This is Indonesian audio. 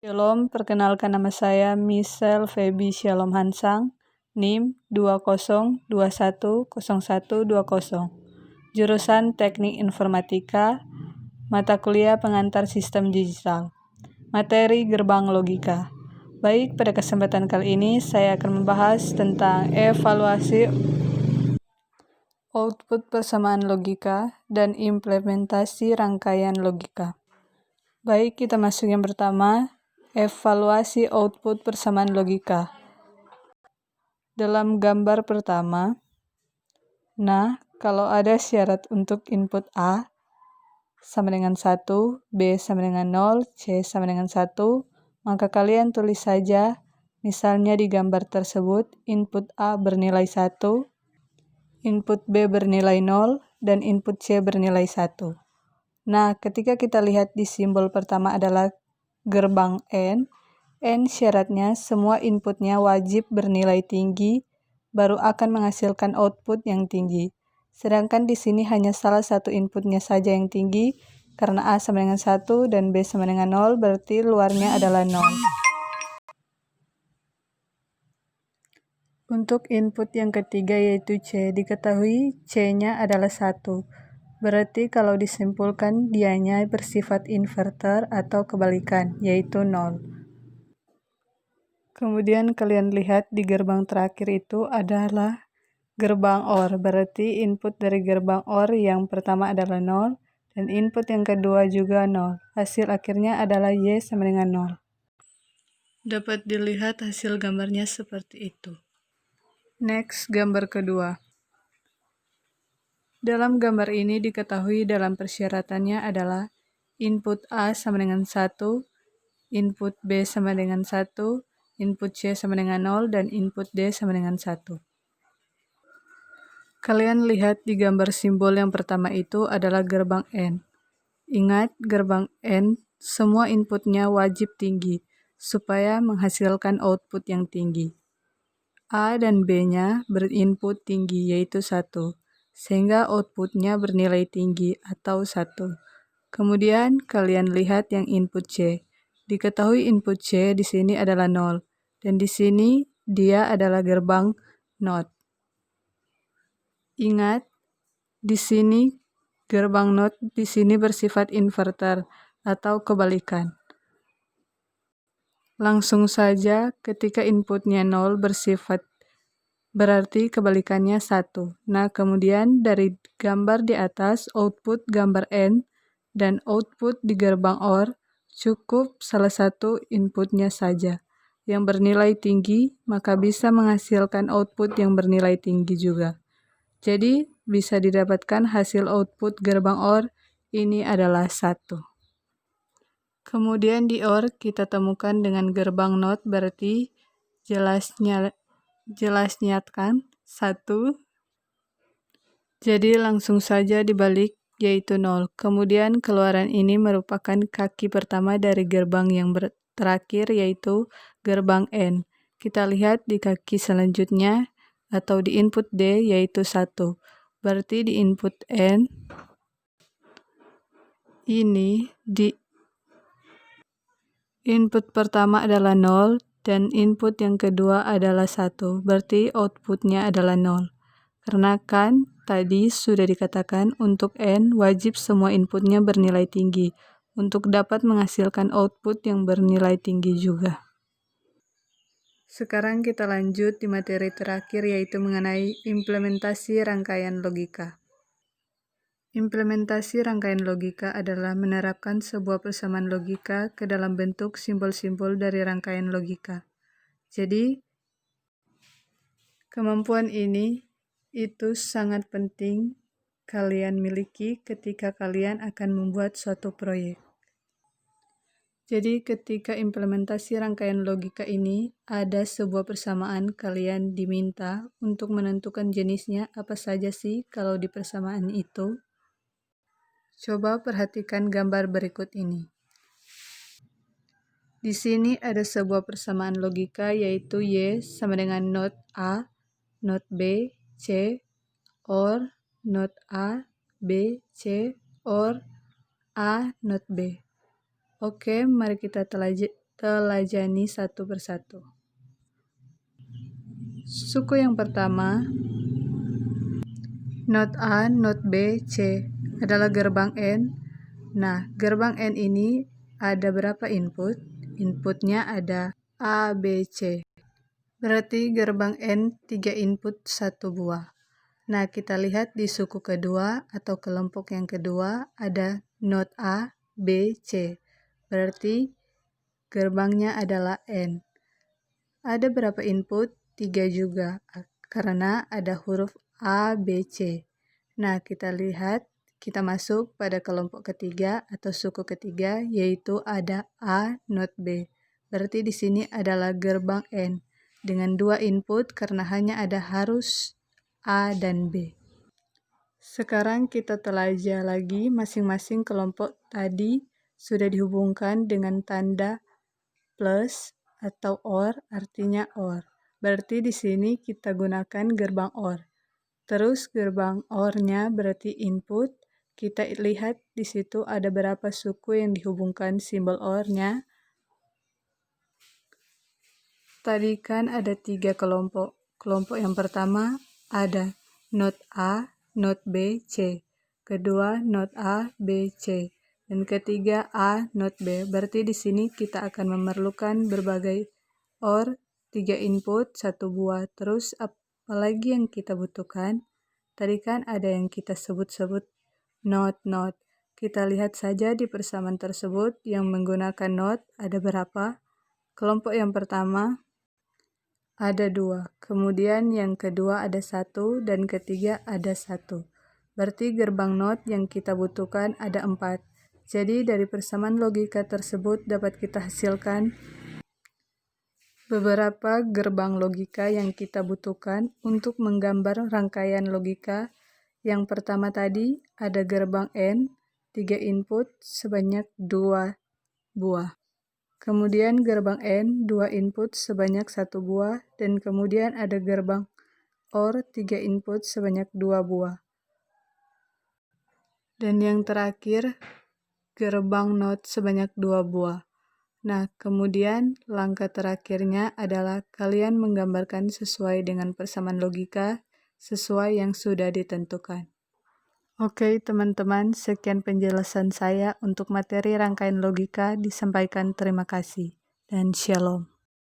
Shalom, perkenalkan nama saya Michelle Feby Shalom Hansang, NIM 20210120, jurusan Teknik Informatika, mata kuliah pengantar sistem digital, materi gerbang logika. Baik, pada kesempatan kali ini saya akan membahas tentang evaluasi output persamaan logika dan implementasi rangkaian logika. Baik, kita masuk yang pertama, evaluasi output persamaan logika. Dalam gambar pertama, kalau ada syarat untuk input A sama dengan 1, B sama dengan 0, C sama dengan 1, maka kalian tulis saja, misalnya di gambar tersebut, input A bernilai 1, input B bernilai 0, dan input C bernilai 1. Nah, ketika kita lihat di simbol pertama adalah gerbang N syaratnya semua inputnya wajib bernilai tinggi, baru akan menghasilkan output yang tinggi. Sedangkan di sini hanya salah satu inputnya saja yang tinggi, karena A sama dengan 1 dan B sama dengan 0, berarti luarnya adalah 0. Untuk input yang ketiga yaitu C, diketahui C-nya adalah 1. Berarti kalau disimpulkan dianya bersifat inverter atau kebalikan, yaitu 0. Kemudian kalian lihat di gerbang terakhir itu adalah gerbang OR, berarti input dari gerbang OR yang pertama adalah 0, dan input yang kedua juga 0. Hasil akhirnya adalah Y sama dengan 0. Dapat dilihat hasil gambarnya seperti itu. Next, gambar kedua. Dalam gambar ini diketahui dalam persyaratannya adalah input A sama dengan 1, input B sama dengan 1, input C sama dengan 0, dan input D sama dengan 1. Kalian lihat di gambar simbol yang pertama itu adalah gerbang N. Ingat, gerbang N semua inputnya wajib tinggi, supaya menghasilkan output yang tinggi. A dan B-nya berinput tinggi, yaitu 1. Sehingga outputnya bernilai tinggi atau 1. Kemudian kalian lihat yang input C. Diketahui input C di sini adalah 0 dan di sini dia adalah gerbang NOT. Ingat, di sini gerbang NOT di sini bersifat inverter atau kebalikan. Langsung saja ketika inputnya 0 bersifat berarti kebalikannya 1. Nah, kemudian dari gambar di atas, output gambar N dan output di gerbang OR, cukup salah satu inputnya saja. Yang bernilai tinggi, maka bisa menghasilkan output yang bernilai tinggi juga. Jadi, bisa didapatkan hasil output gerbang OR, ini adalah 1. Kemudian di OR, kita temukan dengan gerbang NOT, berarti jelas nyatakan 1, jadi langsung saja dibalik yaitu 0. Kemudian keluaran ini merupakan kaki pertama dari gerbang yang terakhir yaitu gerbang N. Kita lihat di kaki selanjutnya atau di input D yaitu 1. Berarti di input N ini di input pertama adalah 0 dan input yang kedua adalah 1, berarti outputnya adalah 0. Karena kan tadi sudah dikatakan untuk N wajib semua inputnya bernilai tinggi untuk dapat menghasilkan output yang bernilai tinggi juga. Sekarang kita lanjut di materi terakhir yaitu mengenai implementasi rangkaian logika. Implementasi rangkaian logika adalah menerapkan sebuah persamaan logika ke dalam bentuk simbol-simbol dari rangkaian logika. Jadi, kemampuan ini itu sangat penting kalian miliki ketika kalian akan membuat suatu proyek. Jadi, ketika implementasi rangkaian logika ini ada sebuah persamaan, kalian diminta untuk menentukan jenisnya apa saja sih kalau di persamaan itu. Coba perhatikan gambar berikut ini. Di sini ada sebuah persamaan logika yaitu Y sama dengan not A, not B, C, or not A, B, C, or A, not B. Oke, mari kita telajani satu persatu. Suku yang pertama, not A, not B, C adalah gerbang N. Nah, gerbang N ini ada berapa input? Inputnya ada A, B, C. Berarti gerbang N 3 input 1 buah. Nah, kita lihat di suku kedua atau kelompok yang kedua ada not A, B, C. Berarti gerbangnya adalah N. Ada berapa input? 3 juga, karena ada huruf A, B, C. Nah, kita lihat, kita masuk pada kelompok ketiga atau suku ketiga, yaitu ada A, not B. Berarti di sini adalah gerbang N dengan 2 input karena hanya ada harus A dan B. Sekarang kita telajah lagi masing-masing kelompok tadi sudah dihubungkan dengan tanda plus atau OR, artinya OR. Berarti di sini kita gunakan gerbang OR. Terus gerbang OR-nya berarti input. Kita lihat di situ ada berapa suku yang dihubungkan simbol OR-nya. Tadi kan ada 3 kelompok. Kelompok yang pertama ada not A, not B, C. Kedua not A, B, C. Dan ketiga A, not B. Berarti di sini kita akan memerlukan berbagai OR, 3 input, 1 buah. Terus apalagi yang kita butuhkan? Tadi kan ada yang kita sebut-sebut not. Kita lihat saja di persamaan tersebut yang menggunakan not ada berapa. Kelompok yang pertama ada 2. Kemudian yang kedua ada 1 dan ketiga ada 1. Berarti gerbang not yang kita butuhkan ada 4. Jadi dari persamaan logika tersebut dapat kita hasilkan beberapa gerbang logika yang kita butuhkan untuk menggambar rangkaian logika. Yang pertama tadi ada gerbang N, 3 input sebanyak 2 buah. Kemudian gerbang N, 2 input sebanyak 1 buah. Dan kemudian ada gerbang OR, 3 input sebanyak 2 buah. Dan yang terakhir, gerbang NOT sebanyak 2 buah. Nah, kemudian langkah terakhirnya adalah kalian menggambarkan sesuai dengan persamaan logika, sesuai yang sudah ditentukan. Oke, teman-teman, sekian penjelasan saya untuk materi rangkaian logika disampaikan. Terima kasih dan shalom.